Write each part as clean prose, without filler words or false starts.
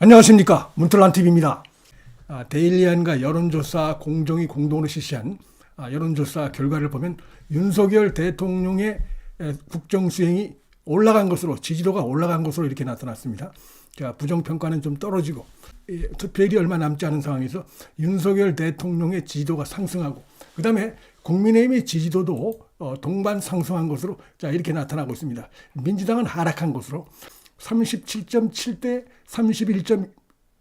안녕하십니까, 문틀란TV입니다. 데일리안과 여론조사 공정위 공동으로 실시한 여론조사 결과를 보면 윤석열 대통령의 국정수행이 올라간 것으로, 지지도가 올라간 것으로 이렇게 나타났습니다. 부정평가는 좀 떨어지고 투표일이 얼마 남지 않은 상황에서 윤석열 대통령의 지지도가 상승하고, 그 다음에 국민의힘의 지지도도 동반 상승한 것으로 이렇게 나타나고 있습니다. 민주당은 하락한 것으로 37.7대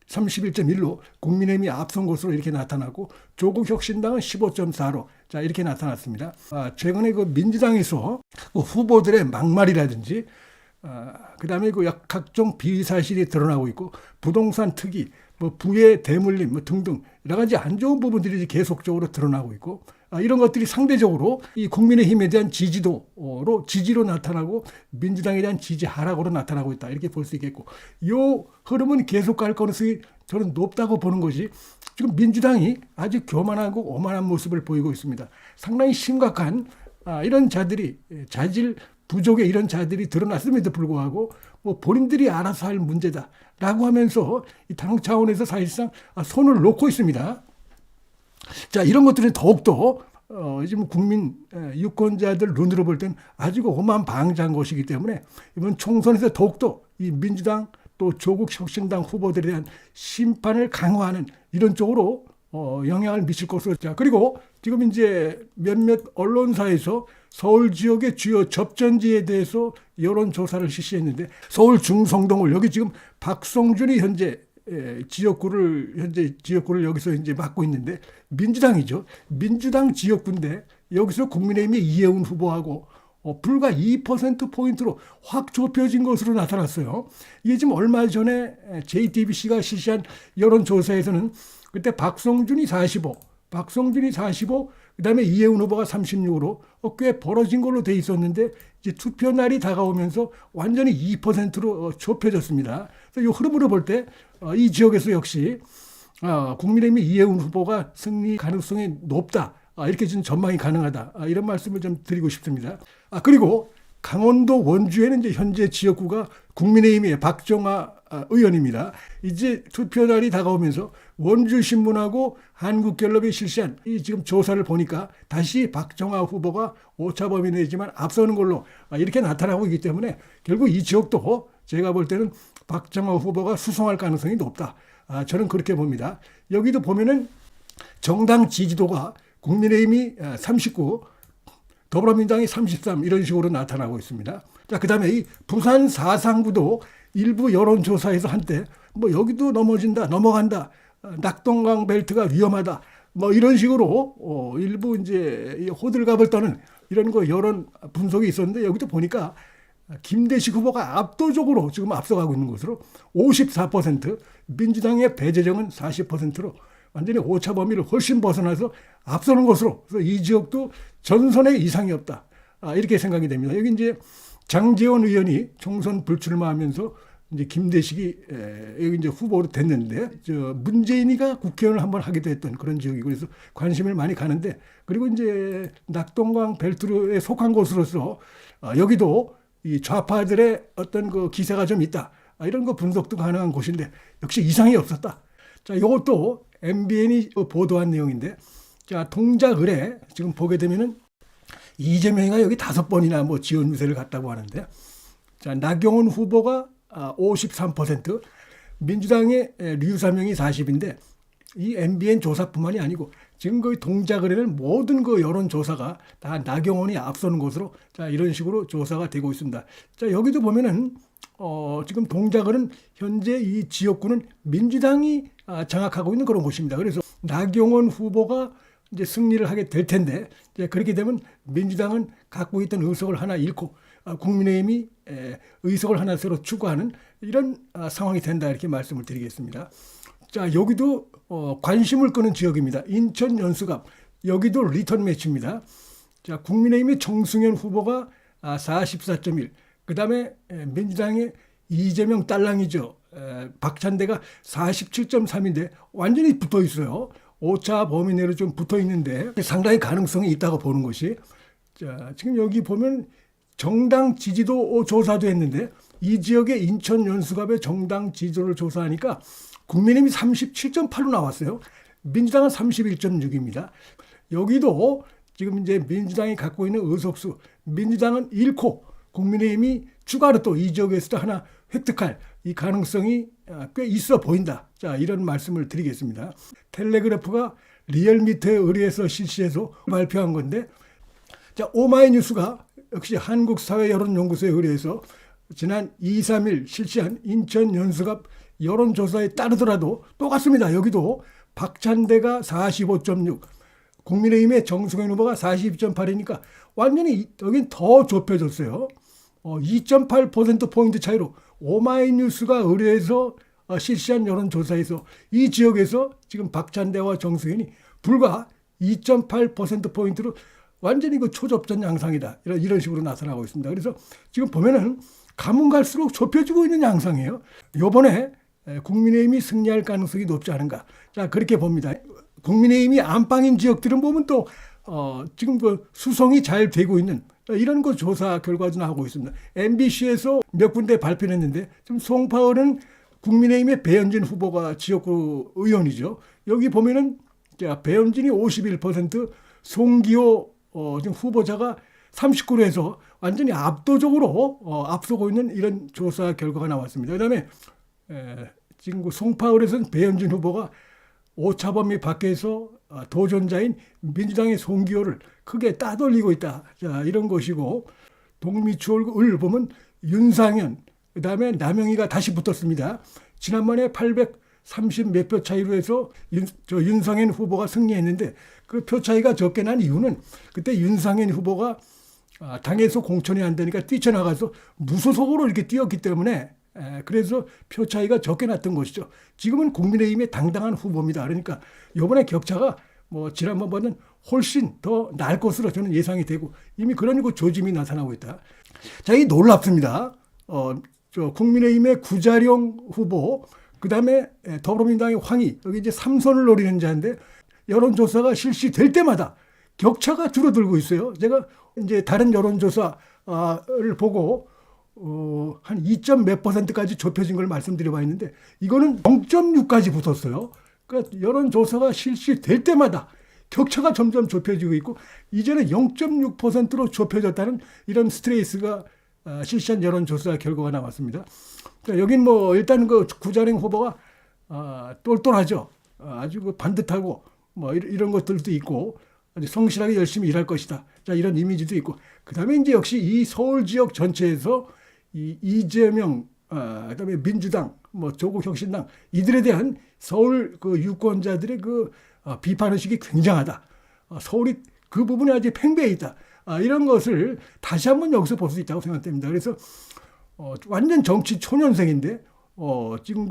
31.1로 국민의힘이 앞선 것으로 이렇게 나타나고, 조국혁신당은 15.4로 이렇게 나타났습니다. 최근에 그 민주당에서 그 후보들의 막말이라든지 그다음에 그 각종 비사실이 드러나고 있고, 부동산 투기, 부의 대물림 등등 여러 가지 안 좋은 부분들이 계속적으로 드러나고 있고, 이런 것들이 상대적으로 이 국민의힘에 대한 지지로 나타나고, 민주당에 대한 지지 하락으로 나타나고 있다, 이렇게 볼 수 있겠고, 이 흐름은 계속 갈 가능성이 저는 높다고 보는 것이, 지금 민주당이 아주 교만하고 오만한 모습을 보이고 있습니다. 상당히 심각한 이런 자들이, 자질 부족의 이런 자들이 드러났음에도 불구하고 본인들이 알아서 할 문제다라고 하면서 이 당 차원에서 사실상 손을 놓고 있습니다. 이런 것들은 더욱더 지금 국민 유권자들 눈으로 볼 때는 아주 오만방자한 것이기 때문에 이번 총선에서 더욱더 이 민주당 또 조국혁신당 후보들에 대한 심판을 강화하는 이런 쪽으로 영향을 미칠 것으로. 그리고 지금 이제 몇몇 언론사에서 서울 지역의 주요 접전지에 대해서 여론조사를 실시했는데, 서울 중성동을, 여기 지금 박성준이 현재 지역구를 여기서 이제 맡고 있는데, 민주당이죠. 민주당 지역구인데 여기서 국민의힘의 이해운 후보하고 불과 2%포인트로 확 좁혀진 것으로 나타났어요. 이게 지금 얼마 전에 JTBC가 실시한 여론조사에서는 그때 박성준이 45, 그다음에 이해운 후보가 36으로 꽤 벌어진 걸로 돼 있었는데, 이제 투표 날이 다가오면서 완전히 2%로 좁혀졌습니다. 그래서 이 흐름으로 볼 때 이 지역에서 역시 국민의힘의 이해운 후보가 승리 가능성이 높다, 이렇게 좀 전망이 가능하다, 이런 말씀을 좀 드리고 싶습니다. 그리고 강원도 원주에는 이제 현재 지역구가 국민의힘의 박정아 의원입니다. 이제 투표 날이 다가오면서 원주신문하고 한국갤럽이 실시한 이 지금 조사를 보니까 다시 박정아 후보가 오차범위 내지만 앞서는 걸로 이렇게 나타나고 있기 때문에, 결국 이 지역도 제가 볼 때는 박정아 후보가 수성할 가능성이 높다, 저는 그렇게 봅니다. 여기도 보면은 정당 지지도가 국민의힘이 39, 더불어민주당이 33, 이런 식으로 나타나고 있습니다. 그 다음에 이 부산 사상구도 일부 여론조사에서 한때 여기도 넘어간다, 낙동강 벨트가 위험하다, 이런 식으로 일부 이제 호들갑을 떠는 이런 거 여론 분석이 있었는데, 여기도 보니까 김대식 후보가 압도적으로 지금 앞서가고 있는 것으로 54%, 민주당의 배재정은 40%로 완전히 오차 범위를 훨씬 벗어나서 앞서는 것으로, 그래서 이 지역도 전선에 이상이 없다, 이렇게 생각이 됩니다. 여기 이제 장제원 의원이 총선 불출마하면서 이제 김대식이 여기 이제 후보로 됐는데, 문재인이가 국회의원을 한번 하기도 했던 그런 지역이고, 그래서 관심을 많이 가는데, 그리고 이제 낙동강 벨트에 속한 곳으로서 여기도 이 좌파들의 어떤 그 기세가 좀 있다, 이런 거 분석도 가능한 곳인데 역시 이상이 없었다. 이것도 MBN이 보도한 내용인데, 동작 의뢰 지금 보게 되면은 이재명이가 여기 5번이나 지원 유세를 갔다고 하는데, 나경원 후보가 53%, 민주당의 류사명이 40인데, 이 MBN 조사뿐만이 아니고 지금 거의 동작 의뢰는 모든 그 여론조사가 다 나경원이 앞서는 것으로 이런 식으로 조사가 되고 있습니다. 여기도 보면은 지금 동작은 현재 이 지역구는 민주당이 장악하고 있는 그런 곳입니다. 그래서 나경원 후보가 이제 승리를 하게 될 텐데, 그렇게 되면 민주당은 갖고 있던 의석을 하나 잃고 국민의힘이 의석을 하나 새로 추구하는 이런 상황이 된다, 이렇게 말씀을 드리겠습니다. 여기도 관심을 끄는 지역입니다. 인천 연수갑, 여기도 리턴 매치입니다. 국민의힘의 정승현 후보가 44.1, 그 다음에 민주당의 이재명 딸랑이죠, 박찬대가 47.3인데 완전히 붙어 있어요. 오차 범위 내로 좀 붙어 있는데 상당히 가능성이 있다고 보는 것이, 지금 여기 보면 정당 지지도 조사도 했는데 이 지역의 인천 연수갑의 정당 지지도를 조사하니까 국민의힘이 37.8로 나왔어요. 민주당은 31.6입니다. 여기도 지금 이제 민주당이 갖고 있는 의석수, 민주당은 잃고 국민의힘이 추가로 또 이 지역에서도 하나 획득할 이 가능성이 꽤 있어 보인다. 자, 이런 말씀을 드리겠습니다. 텔레그래프가 리얼미터에 의뢰해서 실시해서 발표한 건데, 자, 오마이뉴스가 역시 한국사회여론연구소에 의뢰해서 지난 2, 3일 실시한 인천 연수갑 여론조사에 따르더라도 똑같습니다. 여기도 박찬대가 45.6, 국민의힘의 정승현 후보가 42.8이니까 완전히 여긴 더 좁혀졌어요. 2.8%포인트 차이로 오마이뉴스가 의뢰해서 실시한 여론조사에서 이 지역에서 지금 박찬대와 정승현이 불과 2.8%포인트로 완전히 그 초접전 양상이다. 이런 식으로 나타나고 있습니다. 그래서 지금 보면은 가면 갈수록 좁혀지고 있는 양상이에요. 요번에 국민의힘이 승리할 가능성이 높지 않은가. 자, 그렇게 봅니다. 국민의힘이 안방인 지역들은 보면 또 지금 그 수성이 잘 되고 있는 이런 거 조사 결과도 나오고 있습니다. MBC에서 몇 군데 발표했는데 지금 송파을은 국민의힘의 배현진 후보가 지역구 의원이죠. 여기 보면은 배현진이 51%, 송기호 지금 후보자가 39로 해서 완전히 압도적으로 앞서고 있는 이런 조사 결과가 나왔습니다. 그다음에 지금 송파을에서는 배현진 후보가 오차범위 밖에서 도전자인 민주당의 송기호를 크게 따돌리고 있다. 자, 이런 것이고, 동미추홀을 보면 윤상현, 그 다음에 남영희가 다시 붙었습니다. 지난번에 830 몇 표 차이로 해서 윤상현 후보가 승리했는데 그 표 차이가 적게 난 이유는 그때 윤상현 후보가 당에서 공천이 안 되니까 뛰쳐나가서 무소속으로 이렇게 뛰었기 때문에 그래서 표 차이가 적게 났던 것이죠. 지금은 국민의힘의 당당한 후보입니다. 그러니까 이번에 격차가 뭐 지난번보다는 훨씬 더 날 것으로 저는 예상이 되고 이미 그런 그 조짐이 나타나고 있다. 자, 이 놀랍습니다. 국민의힘의 구자룡 후보, 그 다음에 더불어민주당의 황희, 여기 이제 3선을 노리는 자인데 여론조사가 실시될 때마다 격차가 줄어들고 있어요. 제가 이제 다른 여론조사를 보고 한 2점 몇 %까지 좁혀진 걸 말씀드려봤는데 이거는 0.6까지 붙었어요. 그러니까 여론조사가 실시될 때마다 격차가 점점 좁혀지고 있고 이제는 0.6%로 좁혀졌다는 이런 스트레이스가 실시한 여론조사 결과가 나왔습니다. 그러니까 여긴 뭐 일단 그 구자룡 후보가 똘똘하죠. 아주 그 반듯하고 뭐 이런 것들도 있고 아주 성실하게 열심히 일할 것이다. 자, 이런 이미지도 있고 그 다음에 이제 역시 이 서울 지역 전체에서 이재명, 그다음에 민주당, 뭐 조국혁신당 이들에 대한 서울 그 유권자들의 그 비판 의식이 굉장하다. 서울이 그 부분에 아주 팽배해 있다. 이런 것을 다시 한번 여기서 볼 수 있다고 생각됩니다. 그래서 완전 정치 초년생인데 지금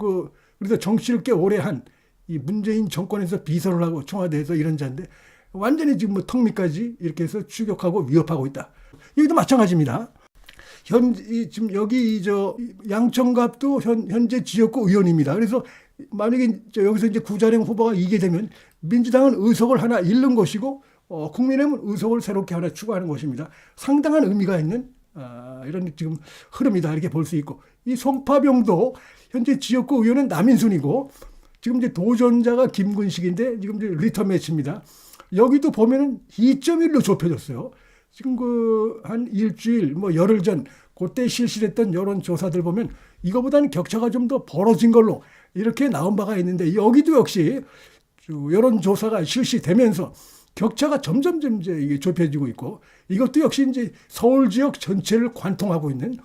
그래서 정치를 꽤 오래 한 이 문재인 정권에서 비서를 하고 청와대에서 이런 자인데 완전히 지금 뭐 턱밑까지 이렇게 해서 추격하고 위협하고 있다. 여기도 마찬가지입니다. 지금 여기 양천갑도 현재 지역구 의원입니다. 그래서 만약에 여기서 이제 구자룡 후보가 이기게 되면 민주당은 의석을 하나 잃는 것이고 국민의힘은 의석을 새롭게 하나 추가하는 것입니다. 상당한 의미가 있는 이런 지금 흐름이다 이렇게 볼 수 있고 이 송파병도 현재 지역구 의원은 남인순이고 지금 이제 도전자가 김근식인데 지금 이제 리턴 매치입니다. 여기도 보면은 2.1로 좁혀졌어요. 지금 한 일주일 뭐 열흘 전 그때 실시했던 여론조사들 보면 이거보다는 격차가 좀 더 벌어진 걸로 이렇게 나온 바가 있는데 여기도 역시 여론조사가 실시되면서 격차가 점점 이게 좁혀지고 있고 이것도 역시 이제 서울 지역 전체를 관통하고 있는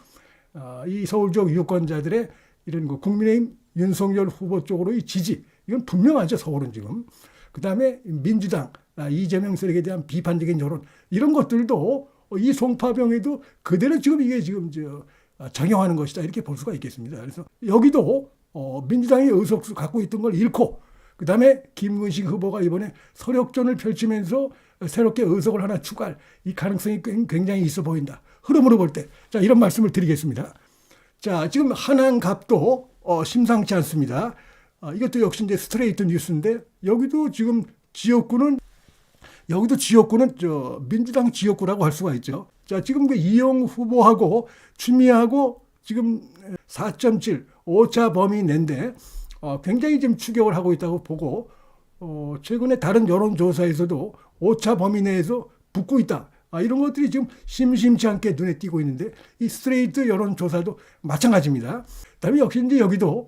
이 서울 지역 유권자들의 이런 국민의힘 윤석열 후보 쪽으로의 지지 이건 분명하죠. 서울은 지금. 그다음에 민주당 이재명 세력에 대한 비판적인 여론 이런 것들도 이 송파병에도 그대로 지금 이게 지금 작용하는 것이다 이렇게 볼 수가 있겠습니다. 그래서 여기도 민주당이 의석수 갖고 있던 걸 잃고 그다음에 김근식 후보가 이번에 서력전을 펼치면서 새롭게 의석을 하나 추가할 이 가능성이 굉장히 있어 보인다. 흐름으로 볼 때. 자, 이런 말씀을 드리겠습니다. 자, 지금 한안갑도 심상치 않습니다. 이것도 역시 이제 스트레이트 뉴스인데 여기도 지금 지역구는 민주당 지역구라고 할 수가 있죠. 자, 지금 이용 후보하고 추미애하고 지금 4.7 오차 범위 내인데 굉장히 지금 추격을 하고 있다고 보고 최근에 다른 여론조사에서도 오차 범위 내에서 붙고 있다. 이런 것들이 지금 심심치 않게 눈에 띄고 있는데 이 스트레이트 여론조사도 마찬가지입니다. 그다음에 역시 이제 여기도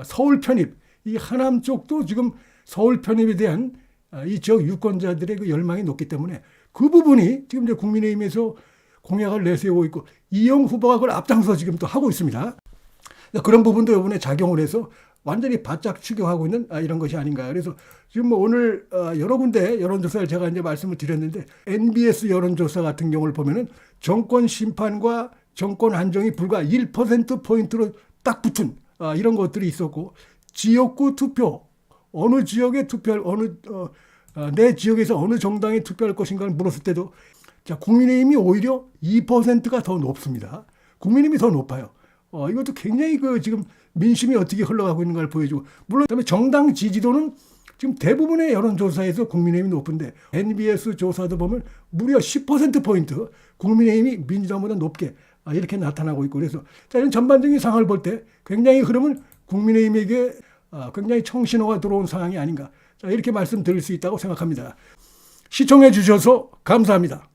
서울 편입, 이 하남 쪽도 지금 서울 편입에 대한 이 지역 유권자들의 그 열망이 높기 때문에 그 부분이 지금 이제 국민의힘에서 공약을 내세우고 있고 이영 후보가 그걸 앞장서 지금 또 하고 있습니다. 그런 부분도 이번에 작용을 해서 완전히 바짝 추격하고 있는 이런 것이 아닌가. 그래서 지금 뭐 오늘 여러 군데 여론조사를 제가 이제 말씀을 드렸는데 NBS 여론조사 같은 경우를 보면은 정권 심판과 정권 안정이 불과 1%포인트로 딱 붙은 이런 것들이 있었고 지역구 투표 어느 지역에 투표할 내 지역에서 어느 정당에 투표할 것인가를 물었을 때도 자, 국민의힘이 오히려 2%가 더 높습니다. 국민의힘이 더 높아요. 이것도 굉장히 지금 민심이 어떻게 흘러가고 있는가를 보여주고 물론 그다음에 정당 지지도는 지금 대부분의 여론조사에서 국민의힘이 높은데 NBS 조사도 보면 무려 10%포인트 국민의힘이 민주당보다 높게 이렇게 나타나고 있고 그래서 자, 이런 전반적인 상황을 볼 때 굉장히 흐름은 국민의힘에게 굉장히 청신호가 들어온 상황이 아닌가 자, 이렇게 말씀드릴 수 있다고 생각합니다. 시청해 주셔서 감사합니다.